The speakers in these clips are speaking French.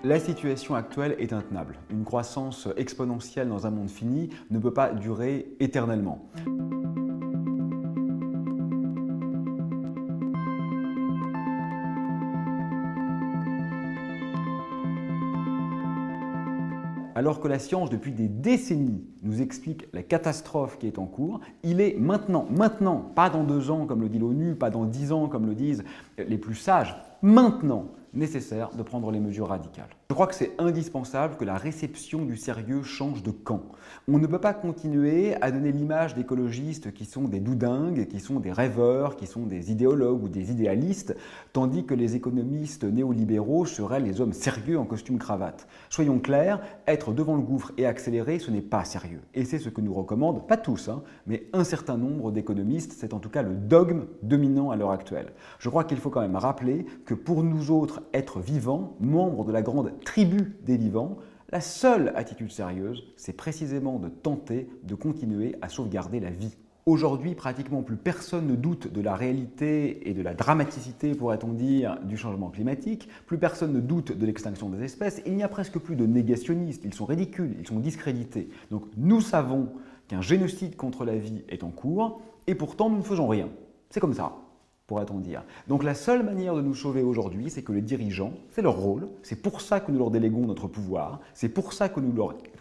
La situation actuelle est intenable. Une croissance exponentielle dans un monde fini ne peut pas durer éternellement. Alors que la science, depuis des décennies, nous explique la catastrophe qui est en cours, il est maintenant, pas dans 2 ans comme le dit l'ONU, pas dans 10 ans comme le disent les plus sages, maintenant, nécessaire de prendre les mesures radicales. Je crois que c'est indispensable que la réception du sérieux change de camp. On ne peut pas continuer à donner l'image d'écologistes qui sont des doudingues, qui sont des rêveurs, qui sont des idéologues ou des idéalistes, tandis que les économistes néolibéraux seraient les hommes sérieux en costume-cravate. Soyons clairs, être devant le gouffre et accélérer, ce n'est pas sérieux. Et c'est ce que nous recommandent, pas tous, mais un certain nombre d'économistes, c'est en tout cas le dogme dominant à l'heure actuelle. Je crois qu'il faut quand même rappeler que pour nous autres, être vivants, membres de la grande tribu des vivants, la seule attitude sérieuse, c'est précisément de tenter de continuer à sauvegarder la vie. Aujourd'hui, pratiquement plus personne ne doute de la réalité et de la dramaticité, pourrait-on dire, du changement climatique. Plus personne ne doute de l'extinction des espèces. Il n'y a presque plus de négationnistes. Ils sont ridicules, ils sont discrédités. Donc nous savons qu'un génocide contre la vie est en cours et pourtant nous ne faisons rien. C'est comme ça, pourrait-on dire. Donc la seule manière de nous sauver aujourd'hui, c'est que les dirigeants, c'est leur rôle, c'est pour ça que nous leur déléguons notre pouvoir, c'est pour ça que nous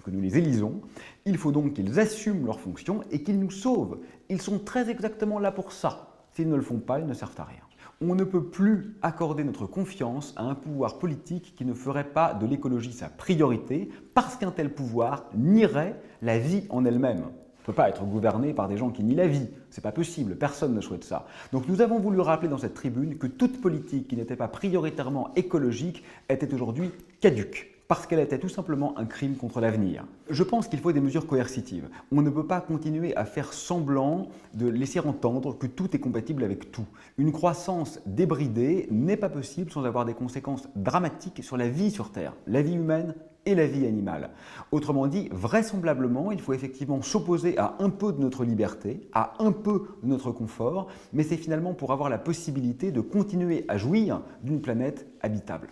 les élisons. Il faut donc qu'ils assument leurs fonctions et qu'ils nous sauvent. Ils sont très exactement là pour ça. S'ils ne le font pas, ils ne servent à rien. On ne peut plus accorder notre confiance à un pouvoir politique qui ne ferait pas de l'écologie sa priorité parce qu'un tel pouvoir nierait la vie en elle-même. On ne peut pas être gouverné par des gens qui nient la vie. C'est pas possible, personne ne souhaite ça. Donc nous avons voulu rappeler dans cette tribune que toute politique qui n'était pas prioritairement écologique était aujourd'hui caduque, parce qu'elle était tout simplement un crime contre l'avenir. Je pense qu'il faut des mesures coercitives. On ne peut pas continuer à faire semblant de laisser entendre que tout est compatible avec tout. Une croissance débridée n'est pas possible sans avoir des conséquences dramatiques sur la vie sur Terre, la vie humaine et la vie animale. Autrement dit, vraisemblablement, il faut effectivement s'opposer à un peu de notre liberté, à un peu de notre confort, mais c'est finalement pour avoir la possibilité de continuer à jouir d'une planète habitable.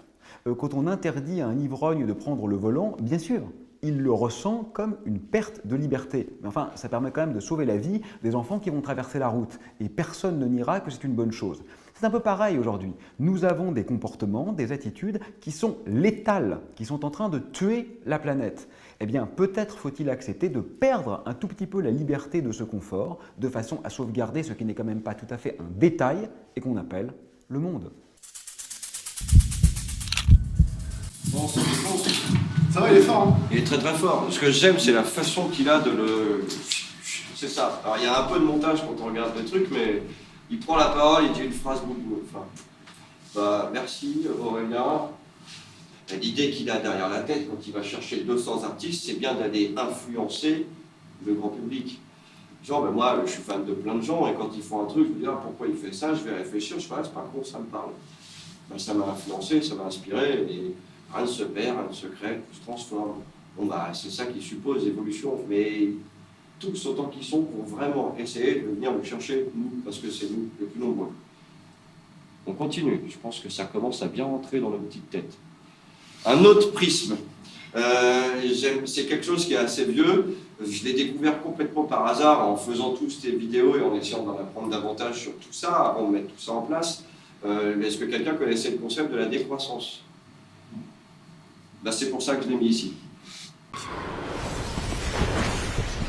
Quand on interdit à un ivrogne de prendre le volant, bien sûr, il le ressent comme une perte de liberté. Mais enfin, ça permet quand même de sauver la vie des enfants qui vont traverser la route. Et personne ne niera que c'est une bonne chose. C'est un peu pareil aujourd'hui. Nous avons des comportements, des attitudes qui sont létales, qui sont en train de tuer la planète. Eh bien, peut-être faut-il accepter de perdre un tout petit peu la liberté de ce confort, de façon à sauvegarder ce qui n'est quand même pas tout à fait un détail et qu'on appelle le monde. Bon, c'est bon. Ça va, il est fort, hein? Il est très très fort. Ce que j'aime, c'est la façon qu'il a de le... C'est ça. Alors, il y a un peu de montage quand on regarde le truc, mais il prend la parole, il dit une phrase beaucoup. Enfin, bah, merci Aurélien. L'idée qu'il a derrière la tête quand il va chercher 200 artistes, c'est bien d'aller influencer le grand public. Genre, ben moi, je suis fan de plein de gens, et quand ils font un truc, je me dis, ah, pourquoi il fait ça? Je vais réfléchir, je sais pas, c'est pas con, ça me parle. Ben, ça m'a influencé, ça m'a inspiré, et rien ne se perd, rien ne se crée, tout se transforme. Bon, bah, c'est ça qui suppose l'évolution, mais tous autant qu'ils sont pour vraiment essayer de venir nous chercher, nous, parce que c'est nous les plus nombreux. On continue, je pense que ça commence à bien rentrer dans nos petites têtes. Un autre prisme, c'est quelque chose qui est assez vieux, je l'ai découvert complètement par hasard en faisant toutes ces vidéos et en essayant d'en apprendre davantage sur tout ça, avant de mettre tout ça en place. Est-ce que quelqu'un connaissait le concept de la décroissance? Ben, c'est pour ça que je l'ai mis ici.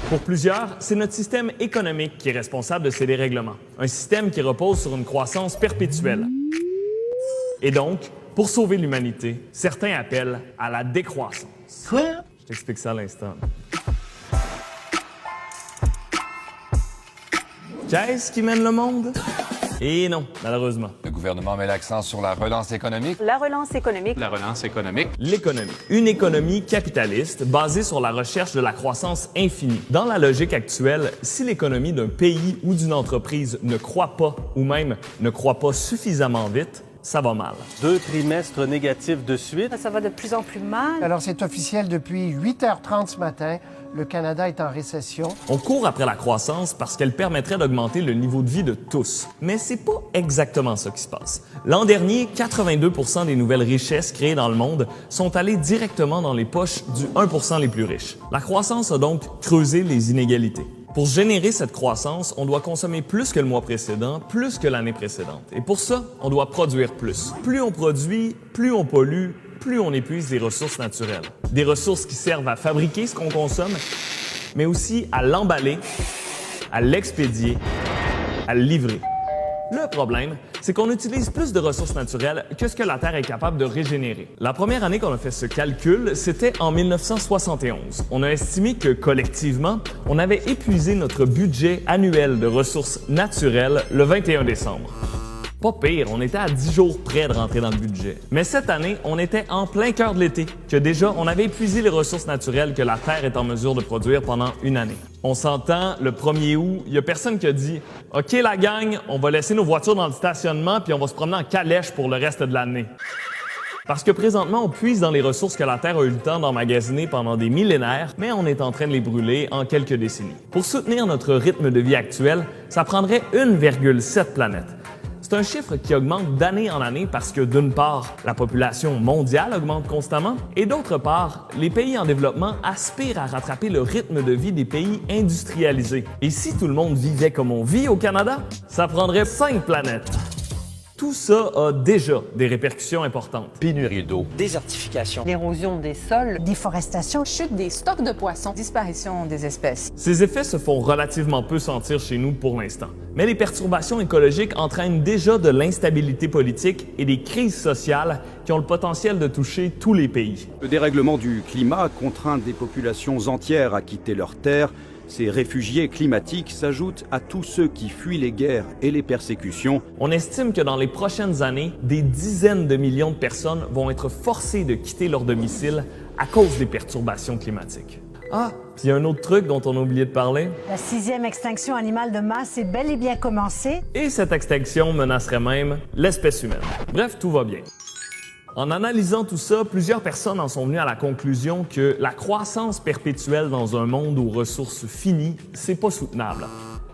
Pour plusieurs, c'est notre système économique qui est responsable de ces dérèglements. Un système qui repose sur une croissance perpétuelle. Et donc, pour sauver l'humanité, certains appellent à la décroissance. Quoi? Je t'explique ça à l'instant. Qu'est-ce qui mène le monde? Et non, malheureusement. Le gouvernement met l'accent sur la relance économique. La relance économique. La relance économique. L'économie. Une économie capitaliste basée sur la recherche de la croissance infinie. Dans la logique actuelle, si l'économie d'un pays ou d'une entreprise ne croît pas ou même ne croît pas suffisamment vite, ça va mal. 2 trimestres négatifs de suite. Ça va de plus en plus mal. Alors, c'est officiel depuis 8h30 ce matin. Le Canada est en récession. On court après la croissance parce qu'elle permettrait d'augmenter le niveau de vie de tous. Mais c'est pas exactement ça qui se passe. L'an dernier, 82% des nouvelles richesses créées dans le monde sont allées directement dans les poches du 1% les plus riches. La croissance a donc creusé les inégalités. Pour générer cette croissance, on doit consommer plus que le mois précédent, plus que l'année précédente. Et pour ça, on doit produire plus. Plus on produit, plus on pollue, plus on épuise des ressources naturelles. Des ressources qui servent à fabriquer ce qu'on consomme, mais aussi à l'emballer, à l'expédier, à le livrer. Le problème, c'est qu'on utilise plus de ressources naturelles que ce que la Terre est capable de régénérer. La première année qu'on a fait ce calcul, c'était en 1971. On a estimé que, collectivement, on avait épuisé notre budget annuel de ressources naturelles le 21 décembre. Pas pire, on était à 10 jours près de rentrer dans le budget. Mais cette année, on était en plein cœur de l'été, que déjà, on avait épuisé les ressources naturelles que la Terre est en mesure de produire pendant une année. On s'entend, le 1er août, il y a personne qui a dit « OK, la gang, on va laisser nos voitures dans le stationnement puis on va se promener en calèche pour le reste de l'année. » Parce que présentement, on puise dans les ressources que la Terre a eu le temps d'emmagasiner pendant des millénaires, mais on est en train de les brûler en quelques décennies. Pour soutenir notre rythme de vie actuel, ça prendrait 1,7 planète. C'est un chiffre qui augmente d'année en année parce que, d'une part, la population mondiale augmente constamment et d'autre part, les pays en développement aspirent à rattraper le rythme de vie des pays industrialisés. Et si tout le monde vivait comme on vit au Canada, ça prendrait 5 planètes. Tout ça a déjà des répercussions importantes. Pénurie d'eau, désertification, L'érosion des sols, Déforestation. chute des stocks de poissons, disparition des espèces. Ces effets se font relativement peu sentir chez nous pour l'instant. Mais les perturbations écologiques entraînent déjà de l'instabilité politique et des crises sociales qui ont le potentiel de toucher tous les pays. Le dérèglement du climat contraint des populations entières à quitter leurs terres. Ces réfugiés climatiques s'ajoutent à tous ceux qui fuient les guerres et les persécutions. On estime que dans les prochaines années, des dizaines de millions de personnes vont être forcées de quitter leur domicile à cause des perturbations climatiques. Ah, puis il y a un autre truc dont on a oublié de parler. La 6e extinction animale de masse est bel et bien commencée. Et cette extinction menacerait même l'espèce humaine. Bref, tout va bien. En analysant tout ça, plusieurs personnes en sont venues à la conclusion que la croissance perpétuelle dans un monde aux ressources finies, c'est pas soutenable.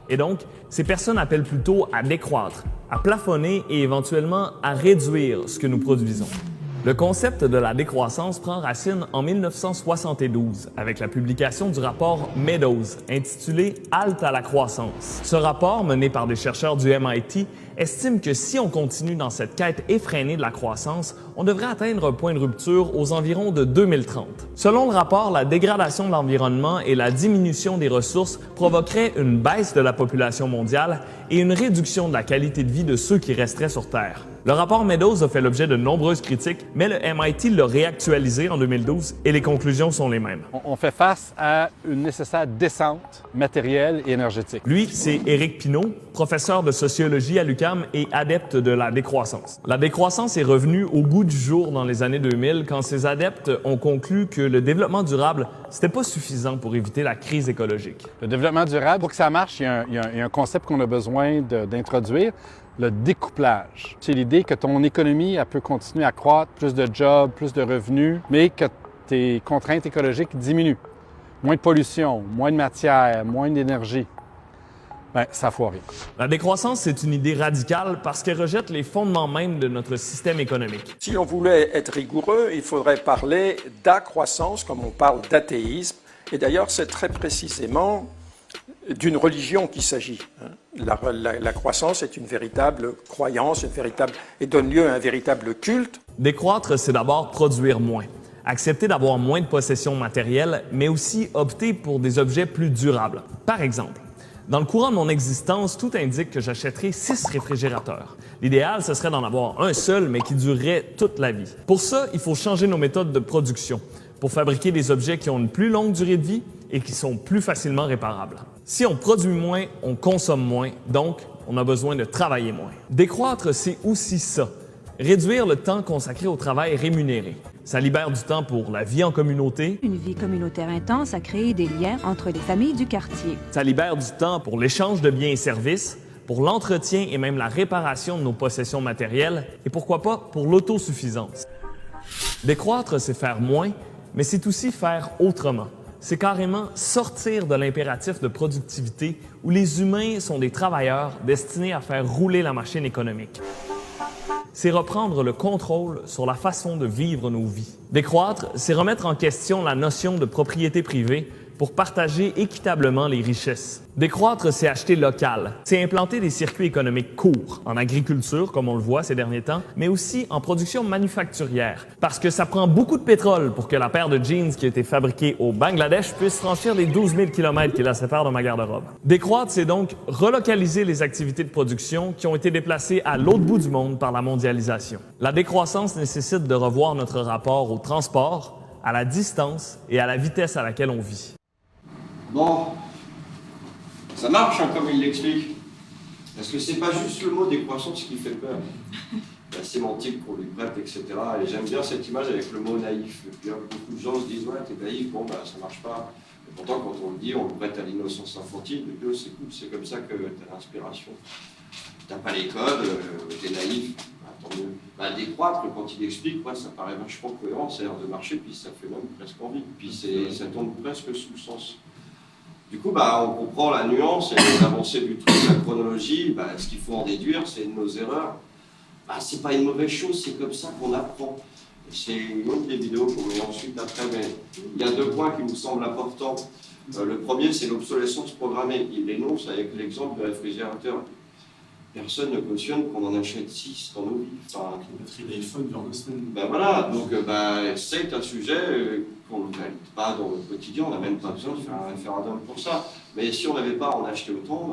Et donc, ces personnes appellent plutôt à décroître, à plafonner et éventuellement à réduire ce que nous produisons. Le concept de la décroissance prend racine en 1972 avec la publication du rapport Meadows intitulé « Halte à la croissance ». Ce rapport, mené par des chercheurs du MIT, estime que si on continue dans cette quête effrénée de la croissance, on devrait atteindre un point de rupture aux environs de 2030. Selon le rapport, la dégradation de l'environnement et la diminution des ressources provoqueraient une baisse de la population mondiale et une réduction de la qualité de vie de ceux qui resteraient sur Terre. Le rapport Meadows a fait l'objet de nombreuses critiques, mais le MIT l'a réactualisé en 2012 et les conclusions sont les mêmes. On fait face à une nécessaire descente matérielle et énergétique. Lui, c'est Éric Pinault, professeur de sociologie à l'UQAM et adepte de la décroissance. La décroissance est revenue au goût du jour dans les années 2000 quand ses adeptes ont conclu que le développement durable, c'était pas suffisant pour éviter la crise écologique. Le développement durable, pour que ça marche, il y a un concept qu'on a besoin d'introduire, le découplage. C'est l'idée que ton économie elle peut continuer à croître, plus de jobs, plus de revenus, mais que tes contraintes écologiques diminuent. Moins de pollution, moins de matière, moins d'énergie. Bien, ça a foiré. La décroissance, c'est une idée radicale parce qu'elle rejette les fondements mêmes de notre système économique. Si l'on voulait être rigoureux, il faudrait parler d'accroissance comme on parle d'athéisme. Et d'ailleurs, c'est très précisément d'une religion qu'il s'agit. La croissance est une véritable croyance, et donne lieu à un véritable culte. Décroître, c'est d'abord produire moins. Accepter d'avoir moins de possessions matérielles, mais aussi opter pour des objets plus durables. Par exemple, dans le courant de mon existence, tout indique que j'achèterai 6 réfrigérateurs. L'idéal, ce serait d'en avoir un seul, mais qui durerait toute la vie. Pour ça, il faut changer nos méthodes de production pour fabriquer des objets qui ont une plus longue durée de vie et qui sont plus facilement réparables. Si on produit moins, on consomme moins, donc on a besoin de travailler moins. Décroître, c'est aussi ça. Réduire le temps consacré au travail rémunéré. Ça libère du temps pour la vie en communauté. Une vie communautaire intense a créé des liens entre les familles du quartier. Ça libère du temps pour l'échange de biens et services, pour l'entretien et même la réparation de nos possessions matérielles, et pourquoi pas pour l'autosuffisance. Décroître, c'est faire moins, mais c'est aussi faire autrement. c'est carrément sortir de l'impératif de productivité où les humains sont des travailleurs destinés à faire rouler la machine économique. C'est reprendre le contrôle sur la façon de vivre nos vies. Décroître, c'est remettre en question la notion de propriété privée pour partager équitablement les richesses. Décroître, c'est acheter local. C'est implanter des circuits économiques courts, en agriculture, comme on le voit ces derniers temps, mais aussi en production manufacturière. Parce que ça prend beaucoup de pétrole pour que la paire de jeans qui a été fabriquée au Bangladesh puisse franchir les 12 000 km qui la séparent de ma garde-robe. Décroître, c'est donc relocaliser les activités de production qui ont été déplacées à l'autre bout du monde par la mondialisation. La décroissance nécessite de revoir notre rapport au transport, à la distance et à la vitesse à laquelle on vit. Bon, ça marche hein, comme il l'explique. Parce que c'est pas juste le mot décroissance qui fait peur. La sémantique qu'on lui prête, etc. Et j'aime bien cette image avec le mot naïf. Et puis beaucoup de gens se disent ouais, t'es naïf, bon bah ça marche pas. Et pourtant quand on le dit, on le prête à l'innocence infantile. Et puis c'est cool, c'est comme ça que t'as l'inspiration. T'as pas les codes, t'es naïf, bah, tant mieux. Bah, décroître, quand il explique, ouais, ça paraît vachement cohérent, ça a l'air de marcher, puis ça fait même presque envie. Puis ça tombe presque sous le sens. Du coup, bah, on comprend la nuance et l'avancée du truc, la chronologie. Bah, ce qu'il faut en déduire, c'est nos erreurs. Bah, c'est pas une mauvaise chose, c'est comme ça qu'on apprend. C'est une autre des vidéos qu'on met ensuite après, mais il y a 2 points qui nous semblent importants. Le premier, c'est l'obsolescence programmée. Il l'énonce avec l'exemple de réfrigérateur. Personne ne cautionne qu'on en achète 6 dans nos vies. Enfin, la batterie d'iPhone dure 2 semaines. Ben voilà, donc c'est un sujet qu'on ne valide pas dans le quotidien, on n'a même pas besoin de faire un référendum pour ça. Mais si on n'avait pas à en acheter autant,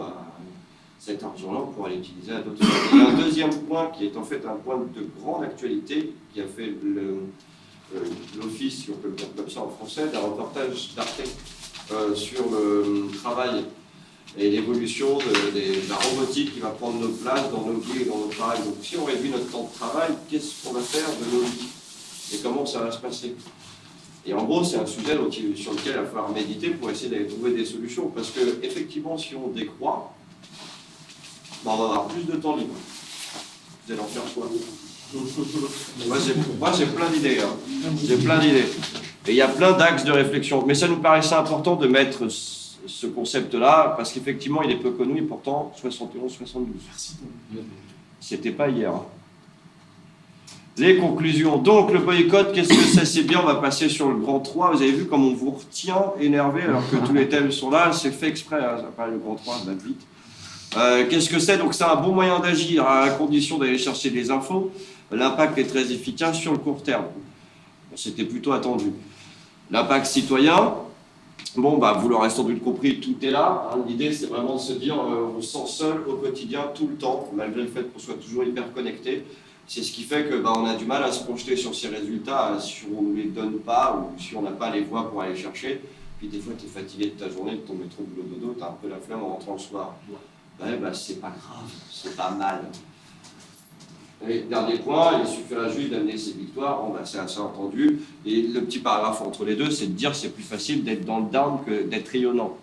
cet argent-là, on pourrait l'utiliser à d'autres choses. Il y a un deuxième point qui est en fait un point de grande actualité, qui a fait l'office, si on peut le dire comme ça en français, d'un reportage d'Arte sur le travail et l'évolution de la robotique qui va prendre notre place dans nos vies et dans notre travail. Donc si on réduit notre temps de travail, qu'est-ce qu'on va faire de nos vies? Et comment ça va se passer? Et en gros, c'est un sujet sur lequel il va falloir méditer pour essayer d'aller trouver des solutions. Parce que effectivement, si on décroît, on va avoir plus de temps libre. Vous allez en faire quoi? Moi, j'ai plein d'idées. Hein. J'ai plein d'idées. Et il y a plein d'axes de réflexion. Mais ça nous paraissait important de mettre ce concept-là, parce qu'effectivement, il est peu connu, et pourtant, 71-72. C'était pas hier. Hein. Les conclusions. Donc, le boycott, qu'est-ce que c'est? C'est bien, on va passer sur le grand 3. Vous avez vu comme on vous retient énervé, alors que tous les thèmes sont là. C'est fait exprès, hein, ça paraît le grand 3, ça va vite. Qu'est-ce que c'est? Donc, c'est un bon moyen d'agir, à condition d'aller chercher des infos. L'impact est très efficace sur le court terme. C'était plutôt attendu. L'impact citoyen. Bon, bah, vous l'aurez sans doute compris, tout est là. Hein. L'idée, c'est vraiment de se dire on se sent seul au quotidien, tout le temps, malgré le fait qu'on soit toujours hyper connecté. C'est ce qui fait que on a du mal à se projeter sur ces résultats si on ne les donne pas ou si on n'a pas les voies pour aller chercher. Puis des fois, tu es fatigué de ta journée, de ton métro boulot dodo, tu as un peu la flemme en rentrant le soir. Ouais, c'est pas grave, c'est pas mal. Et dernier point, il suffira juste d'amener ses victoires, bon, c'est assez entendu. Et le petit paragraphe entre les deux, c'est de dire c'est plus facile d'être dans le down que d'être rayonnant.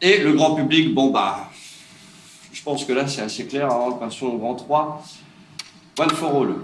Et le grand public, je pense que là c'est assez clair, hein, passons au grand 3. One for all.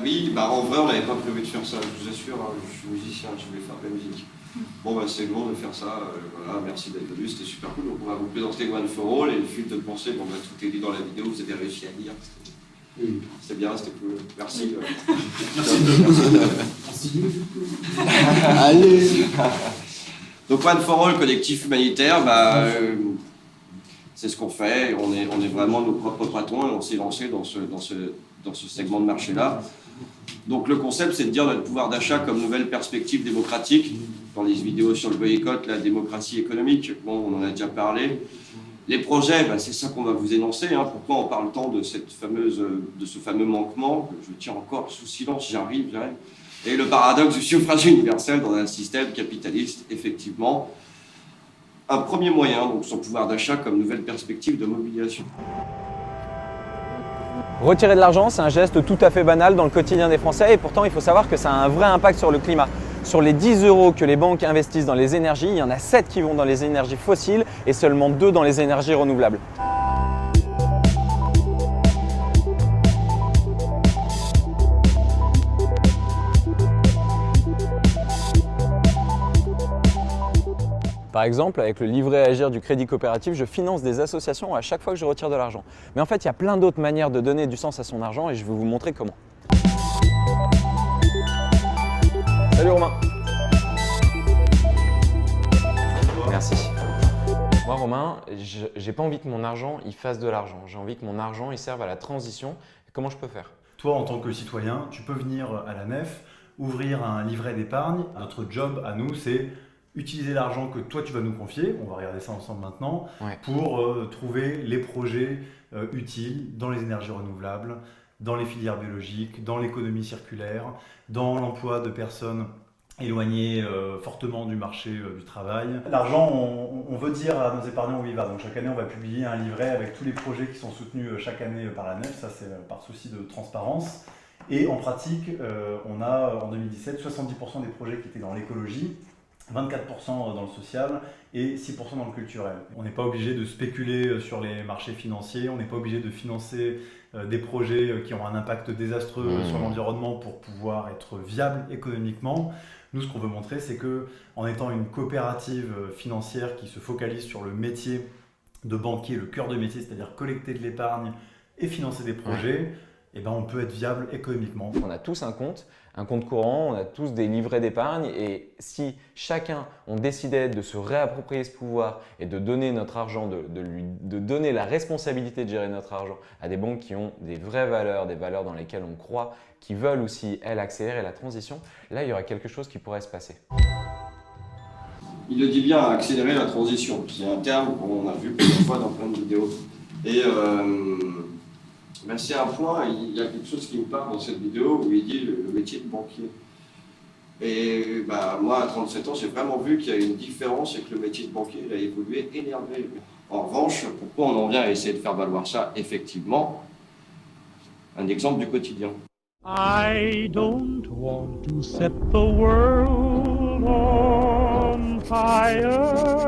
Oui, en vrai, on n'avait pas prévu de faire ça, je vous assure, hein, je suis musicien, je voulais faire de la musique. Bon, c'est bon de faire ça, voilà, merci d'être venu, c'était super cool. Donc, on va vous présenter One for All et le fil de pensée, tout est dit dans la vidéo, vous avez réussi à lire. C'était bien, c'était cool. Merci. Merci. Allez. Donc One for All, collectif humanitaire, c'est ce qu'on fait. On est vraiment nos propres patrons et on s'est lancé dans ce segment de marché-là. Donc le concept, c'est de dire notre pouvoir d'achat comme nouvelle perspective démocratique. Dans les vidéos sur le boycott, la démocratie économique, bon, on en a déjà parlé. Les projets, c'est ça qu'on va vous énoncer. Hein. Pourquoi on parle tant de ce fameux manquement, que je tiens encore sous silence, j'arrive. Et le paradoxe du suffrage universel dans un système capitaliste, effectivement. Un premier moyen, donc son pouvoir d'achat comme nouvelle perspective de mobilisation. Retirer de l'argent, c'est un geste tout à fait banal dans le quotidien des Français et pourtant il faut savoir que ça a un vrai impact sur le climat. Sur les 10 € que les banques investissent dans les énergies, il y en a 7 qui vont dans les énergies fossiles et seulement 2 dans les énergies renouvelables. Par exemple, avec le livret Agir du Crédit Coopératif, je finance des associations à chaque fois que je retire de l'argent. Mais en fait, il y a plein d'autres manières de donner du sens à son argent et je vais vous montrer comment. Salut Romain. Merci. Moi Romain, j'ai pas envie que mon argent il fasse de l'argent. J'ai envie que mon argent il serve à la transition. Comment je peux faire? Toi, en tant que citoyen, tu peux venir à la nef, ouvrir un livret d'épargne. Notre job à nous, c'est utiliser l'argent que toi tu vas nous confier, on va regarder ça ensemble maintenant, pour trouver les projets utiles dans les énergies renouvelables, dans les filières biologiques, dans l'économie circulaire, dans l'emploi de personnes éloignées fortement du marché du travail. L'argent, on veut dire à nos épargnants où il va. Donc chaque année, on va publier un livret avec tous les projets qui sont soutenus chaque année par la nef. Ça, c'est par souci de transparence. Et en pratique, on a en 2017 70% des projets qui étaient dans l'écologie, 24% dans le social et 6% dans le culturel. On n'est pas obligé de spéculer sur les marchés financiers, on n'est pas obligé de financer des projets qui ont un impact désastreux sur l'environnement pour pouvoir être viables économiquement. Nous, ce qu'on veut montrer, c'est qu'en étant une coopérative financière qui se focalise sur le métier de banquier, le cœur de métier, c'est-à-dire collecter de l'épargne et financer des projets, on peut être viable économiquement. On a tous un compte courant, on a tous des livrets d'épargne et si chacun on décidait de se réapproprier ce pouvoir et de donner notre argent, de donner la responsabilité de gérer notre argent à des banques qui ont des vraies valeurs, des valeurs dans lesquelles on croit, qui veulent aussi, elles, accélérer la transition, là il y aurait quelque chose qui pourrait se passer. Il le dit bien, accélérer la transition. C'est un terme qu'on a vu plusieurs fois dans plein de vidéos. Et c'est un point, il y a quelque chose qui me parle dans cette vidéo où il dit le métier de banquier. Et moi, à 37 ans, j'ai vraiment vu qu'il y a une différence et que le métier de banquier il a évolué énormément. En revanche, pourquoi on en vient à essayer de faire valoir ça effectivement? Un exemple du quotidien. I don't want to set the world on fire.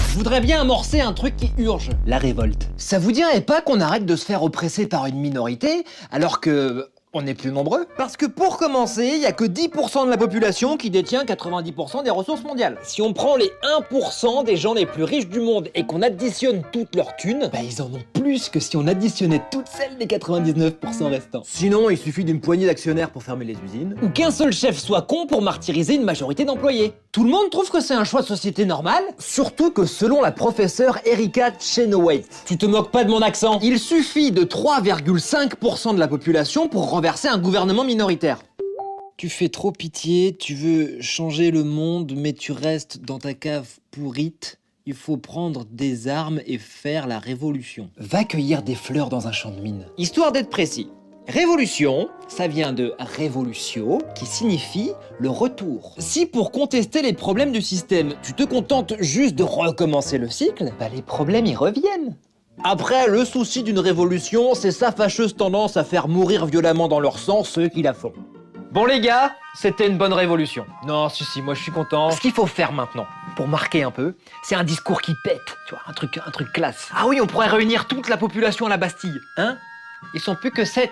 Je voudrais bien amorcer un truc qui urge, la révolte. Ça vous dirait pas qu'on arrête de se faire oppresser par une minorité, alors que on est plus nombreux? Parce que pour commencer, il y a que 10% de la population qui détient 90% des ressources mondiales. Si on prend les 1% des gens les plus riches du monde et qu'on additionne toutes leurs thunes, ils en ont plus que si on additionnait toutes celles des 99% restants. Sinon, il suffit d'une poignée d'actionnaires pour fermer les usines, ou qu'un seul chef soit con pour martyriser une majorité d'employés. Tout le monde trouve que c'est un choix de société normal, surtout que selon la professeure Erika Chenoweth, tu te moques pas de mon accent, il suffit de 3,5% de la population pour renverser un gouvernement minoritaire. Tu fais trop pitié, tu veux changer le monde, mais tu restes dans ta cave pourrite. Il faut prendre des armes et faire la révolution. Va cueillir des fleurs dans un champ de mine. Histoire d'être précis. Révolution, ça vient de révolutio, qui signifie le retour. Si pour contester les problèmes du système, tu te contentes juste de recommencer le cycle, les problèmes y reviennent. Après, le souci d'une révolution, c'est sa fâcheuse tendance à faire mourir violemment dans leur sang ceux qui la font. Bon les gars, c'était une bonne révolution. Non, si, moi je suis content. Ce qu'il faut faire maintenant, pour marquer un peu, c'est un discours qui pète, tu vois, un truc classe. Ah oui, on pourrait réunir toute la population à la Bastille, hein? Ils sont plus que 7.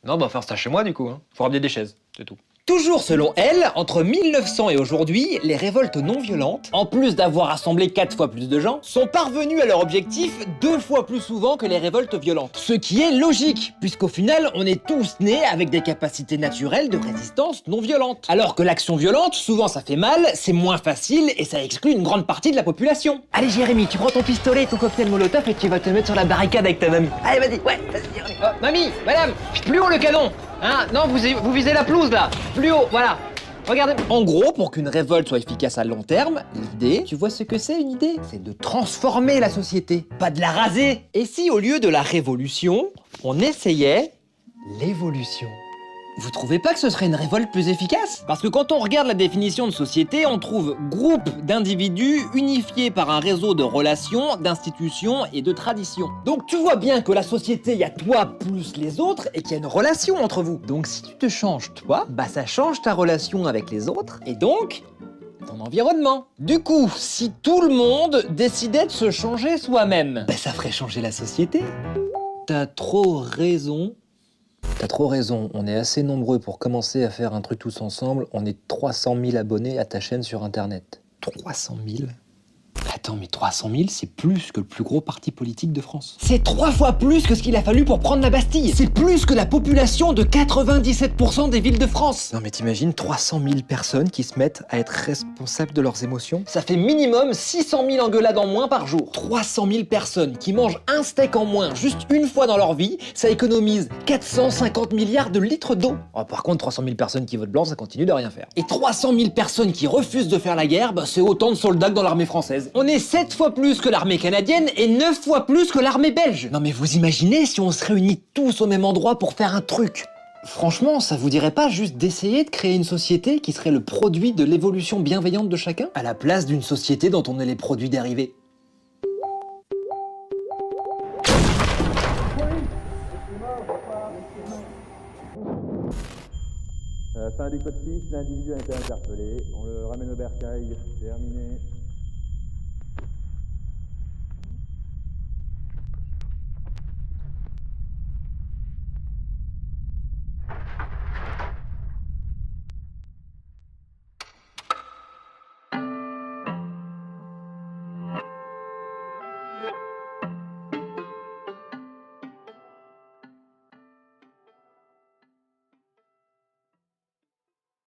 Non, bah faire ça chez moi du coup, hein. Faut ramener des chaises, c'est tout. Toujours selon elle, entre 1900 et aujourd'hui, les révoltes non violentes, en plus d'avoir rassemblé 4 fois plus de gens, sont parvenues à leur objectif 2 fois plus souvent que les révoltes violentes. Ce qui est logique, puisqu'au final, on est tous nés avec des capacités naturelles de résistance non violente. Alors que l'action violente, souvent ça fait mal, c'est moins facile et ça exclut une grande partie de la population. Allez Jérémy, tu prends ton pistolet et ton cocktail molotov et tu vas te mettre sur la barricade avec ta mamie. Allez vas-y, ouais, vas-y Jérémy. Oh, mamie, madame, plus haut le canon. Hein? Non, vous visez la pelouse là. Plus haut, voilà. Regardez. En gros, pour qu'une révolte soit efficace à long terme, l'idée, tu vois ce que c'est une idée? C'est de transformer la société, pas de la raser. Et si au lieu de la révolution, on essayait l'évolution? Vous trouvez pas que ce serait une révolte plus efficace? Parce que quand on regarde la définition de société, on trouve groupe d'individus unifiés par un réseau de relations, d'institutions et de traditions. Donc tu vois bien que la société, il y a toi plus les autres et qu'il y a une relation entre vous. Donc si tu te changes toi, bah ça change ta relation avec les autres et donc ton environnement. Du coup, si tout le monde décidait de se changer soi-même, bah ça ferait changer la société. T'as trop raison. T'as trop raison, on est assez nombreux pour commencer à faire un truc tous ensemble. On est 300 000 abonnés à ta chaîne sur internet. 300 000? Attends, mais 300 000, c'est plus que le plus gros parti politique de France. C'est 3 fois plus que ce qu'il a fallu pour prendre la Bastille. C'est plus que la population de 97% des villes de France. Non mais t'imagines 300 000 personnes qui se mettent à être responsables de leurs émotions? Ça fait minimum 600 000 engueulades en moins par jour. 300 000 personnes qui mangent un steak en moins juste une fois dans leur vie, ça économise 450 milliards de litres d'eau. Oh, par contre, 300 000 personnes qui votent blanc, ça continue de rien faire. Et 300 000 personnes qui refusent de faire la guerre, bah, c'est autant de soldats que dans l'armée française. On est 7 fois plus que l'armée canadienne et 9 fois plus que l'armée belge. Non mais vous imaginez si on se réunit tous au même endroit pour faire un truc? Franchement, ça vous dirait pas juste d'essayer de créer une société qui serait le produit de l'évolution bienveillante de chacun, à la place d'une société dont on est les produits dérivés? Fin du code 6, l'individu a été interpellé. On le ramène au bercail. Terminé.